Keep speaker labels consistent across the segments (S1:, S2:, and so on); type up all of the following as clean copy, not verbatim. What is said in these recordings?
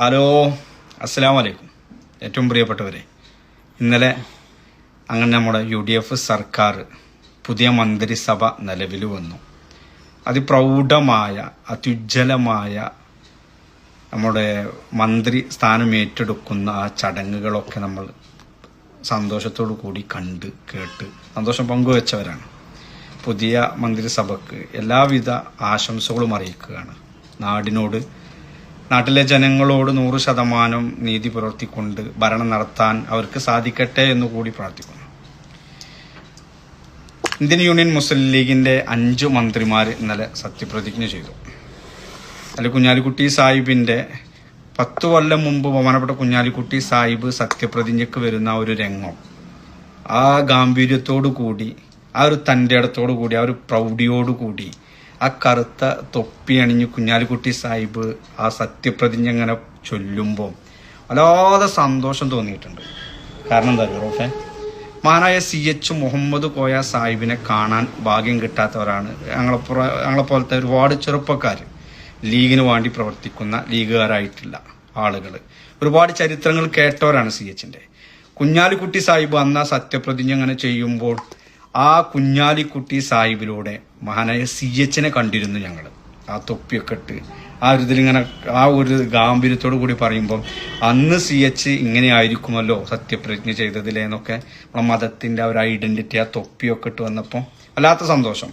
S1: Hello, അസ്സലാമു അലൈക്കും. ഏറ്റവും പ്രിയപ്പെട്ടവരെ, ഇന്നലെ അങ്ങനെ നമ്മുടെ UDF സർക്കാർ പുതിയ മന്ത്രിസഭ നിലവിൽ വന്നു. അതിപ്രൗഢമായ അത്യുജ്വലമായ നമ്മുടെ മന്ത്രി സ്ഥാനം ഏറ്റെടുക്കുന്ന ആ ചടങ്ങുകളൊക്കെ നമ്മൾ സന്തോഷത്തോടു കൂടി കണ്ട് കേട്ട് സന്തോഷം പങ്കുവെച്ചവരാണ്. പുതിയ മന്ത്രിസഭയ്ക്ക് എല്ലാവിധ ആശംസകളും അറിയിക്കുകയാണ്. നാട്ടിലെ ജനങ്ങളോട് 100% നീതി പുലർത്തിക്കൊണ്ട് ഭരണം നടത്താൻ അവർക്ക് സാധിക്കട്ടെ എന്നുകൂടി പ്രാർത്ഥിക്കുന്നു. ഇന്ത്യൻ യൂണിയൻ മുസ്ലിം ലീഗിന്റെ 5 മന്ത്രിമാർ ഇന്നലെ സത്യപ്രതിജ്ഞ ചെയ്തു. അതിൽ കുഞ്ഞാലിക്കുട്ടി സാഹിബിന്റെ 10 കൊല്ലം മുമ്പ് ബഹുമാനപ്പെട്ട കുഞ്ഞാലിക്കുട്ടി സാഹിബ് സത്യപ്രതിജ്ഞയ്ക്ക് വരുന്ന ഒരു രംഗം, ആ ഗാംഭീര്യത്തോടു കൂടി, ആ ഒരു തൻ്റെ ഇടത്തോടു കൂടി, ആ ഒരു പ്രൗഢിയോടുകൂടി, ആ കറുത്ത തൊപ്പി അണിഞ്ഞ് കുഞ്ഞാലിക്കുട്ടി സാഹിബ് ആ സത്യപ്രതിജ്ഞ ഇങ്ങനെ ചൊല്ലുമ്പോൾ വല്ലാതെ സന്തോഷം തോന്നിയിട്ടുണ്ട്. കാരണം എന്താ റോഫെ, മഹാനായ CH മുഹമ്മദ് കോയ സാഹിബിനെ കാണാൻ ഭാഗ്യം കിട്ടാത്തവരാണ് ഞങ്ങളെപ്പോലത്തെ ഒരുപാട് ചെറുപ്പക്കാർ, ലീഗിന് വേണ്ടി പ്രവർത്തിക്കുന്ന ലീഗുകാരായിട്ടുള്ള ആളുകൾ. ഒരുപാട് ചരിത്രങ്ങൾ കേട്ടവരാണ് CHന്റെ. കുഞ്ഞാലിക്കുട്ടി സാഹിബ് അന്ന് ആ സത്യപ്രതിജ്ഞ അങ്ങനെ ചെയ്യുമ്പോൾ ആ കുഞ്ഞാലിക്കുട്ടി സാഹിബിലൂടെ മഹാനായ CHനെ കണ്ടിരുന്നു ഞങ്ങൾ. ആ തൊപ്പിയൊക്കെ ഇട്ട് ആ ഒരു ഇതിലിങ്ങനെ ആ ഒരു ഗാംഭീര്യത്തോടു കൂടി പറയുമ്പോൾ അന്ന് CH ഇങ്ങനെ ആയിരിക്കുമല്ലോ സത്യപ്രതിജ്ഞ ചെയ്തതിലേന്നൊക്കെ നമ്മുടെ മതത്തിന്റെ ആ ഒരു ഐഡന്റിറ്റി, ആ തൊപ്പിയൊക്കെ ഇട്ട് വന്നപ്പോൾ വല്ലാത്ത സന്തോഷം.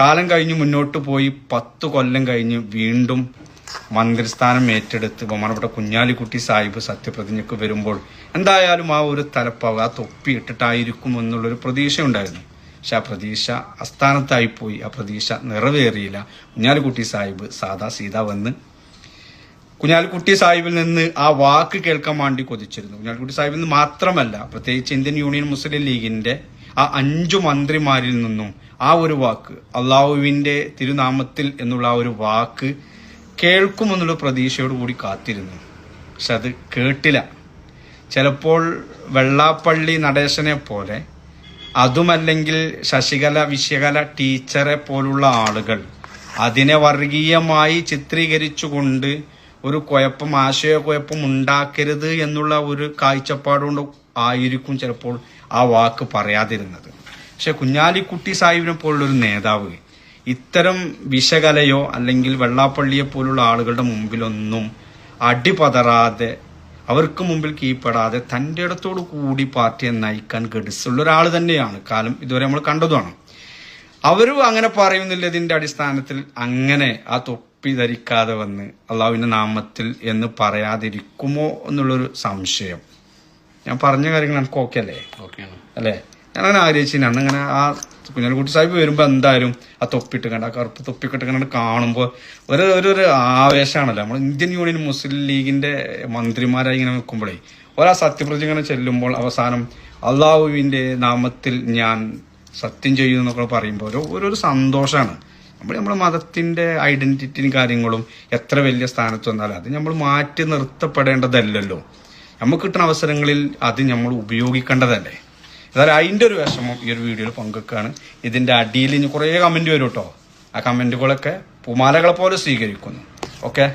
S1: കാലം കഴിഞ്ഞ് മുന്നോട്ട് പോയി 10 കൊല്ലം കഴിഞ്ഞ് വീണ്ടും മന്ത്രിസ്ഥാനം ഏറ്റെടുത്ത് ബഹുമാനപ്പെട്ട കുഞ്ഞാലിക്കുട്ടി സാഹിബ് സത്യപ്രതിജ്ഞയ്ക്ക് വരുമ്പോൾ എന്തായാലും ആ ഒരു തലപ്പാവ്, ആ തൊപ്പി ഇട്ടിട്ടായിരിക്കും എന്നുള്ളൊരു പ്രതീക്ഷ ഉണ്ടായിരുന്നു. പക്ഷെ ആ പ്രതീക്ഷ അസ്ഥാനത്തായിപ്പോയി. ആ പ്രതീക്ഷ നിറവേറിയില്ല. കുഞ്ഞാലിക്കുട്ടി സാഹിബ് സാദാ സീത വന്ന് കുഞ്ഞാലിക്കുട്ടി സാഹിബിൽ നിന്ന് ആ വാക്ക് കേൾക്കാൻ വേണ്ടി കൊതിച്ചിരുന്നു. കുഞ്ഞാലിക്കുട്ടി സാഹിബിൽ നിന്ന് മാത്രമല്ല, പ്രത്യേകിച്ച് ഇന്ത്യൻ യൂണിയൻ മുസ്ലിം ലീഗിന്റെ ആ 5 മന്ത്രിമാരിൽ നിന്നും ആ ഒരു വാക്ക്, അള്ളാഹുവിന്റെ തിരുനാമത്തിൽ എന്നുള്ള ആ ഒരു വാക്ക് കേൾക്കുമെന്നുള്ള പ്രതീക്ഷയോട് കൂടി കാത്തിരുന്നു. പക്ഷെ അത് കേട്ടില്ല. ചിലപ്പോൾ വെള്ളാപ്പള്ളി നടേശനെ പോലെ, അതുമല്ലെങ്കിൽ ശശികല വിശ്വകല ടീച്ചറെ പോലുള്ള ആളുകൾ അതിനെ വർഗീയമായി ചിത്രീകരിച്ചുകൊണ്ട് ഒരു ആശയക്കുഴപ്പം ഉണ്ടാക്കരുത് എന്നുള്ള ഒരു കാഴ്ചപ്പാടുകൊണ്ട് ആയിരിക്കും ചിലപ്പോൾ ആ വാക്ക് പറയാതിരുന്നത്. പക്ഷെ കുഞ്ഞാലിക്കുട്ടി സാഹിബിനെ പോലുള്ളൊരു നേതാവ് ഇത്തരം വിഷകലയോ അല്ലെങ്കിൽ വെള്ളാപ്പള്ളിയെ പോലുള്ള ആളുകളുടെ മുമ്പിലൊന്നും അടിപതറാതെ, അവർക്ക് മുമ്പിൽ കീഴ്പ്പെടാതെ തൻ്റെ ഇടത്തോടു കൂടി പാർട്ടിയെ നയിക്കാൻ ഗഡ്സുള്ള ഒരാൾ തന്നെയാണ്. കാലം ഇതുവരെ നമ്മൾ കണ്ടതുമാണ്. അവരും അങ്ങനെ പറയുന്നില്ല. ഇതിന്റെ അടിസ്ഥാനത്തിൽ അങ്ങനെ ആ തൊപ്പി ധരിക്കാതെ വന്ന് അള്ളാഹുവിന്റെ നാമത്തിൽ എന്ന് പറയാതിരിക്കുമോ എന്നുള്ളൊരു സംശയം. ഞാൻ പറഞ്ഞ കാര്യങ്ങൾ എനിക്ക് ഓക്കെ അല്ലേ? അല്ലേ? ഞാനങ്ങനെ ആഗ്രഹിച്ചില്ല. അന്നങ്ങനെ ആ കുഞ്ഞാലിക്കുട്ടി സാഹിബ് വരുമ്പോൾ എന്തായാലും ആ തൊപ്പിട്ട് കണ്ട്, ആ കറുപ്പ് തൊപ്പിക്കിട്ട് കണ്ട് കാണുമ്പോൾ ഒരു ആവേശമാണല്ലോ. നമ്മൾ ഇന്ത്യൻ യൂണിയൻ മുസ്ലിം ലീഗിന്റെ മന്ത്രിമാരായി ഇങ്ങനെ നിൽക്കുമ്പോഴേ ഒരാ സത്യപ്രതിജ്ഞ ഇങ്ങനെ ചെല്ലുമ്പോൾ അവസാനം അള്ളാഹുവിന്റെ നാമത്തിൽ ഞാൻ സത്യം ചെയ്യുന്നു എന്നൊക്കെ പറയുമ്പോൾ ഒരു സന്തോഷമാണ്. നമ്മുടെ മതത്തിന്റെ ഐഡന്റിറ്റിയും കാര്യങ്ങളും എത്ര വലിയ സ്ഥാനത്ത് വന്നാലും അത് നമ്മൾ മാറ്റി നിർത്തപ്പെടേണ്ടതല്ലല്ലോ. നമുക്ക് കിട്ടുന്ന അവസരങ്ങളിൽ അത് നമ്മൾ ഉപയോഗിക്കേണ്ടതല്ലേ. അതായത് അതിൻ്റെ ഒരു വിഷമം ഈ ഒരു വീഡിയോയിൽ പങ്കുവെക്കുകയാണ്. ഇതിൻ്റെ അടിയിൽ ഇനി കുറേ കമൻറ്റ് വരും കേട്ടോ. ആ കമൻറ്റുകളൊക്കെ പൂമാലകളെ പോലെ സ്വീകരിക്കുന്നു. ഓക്കെ.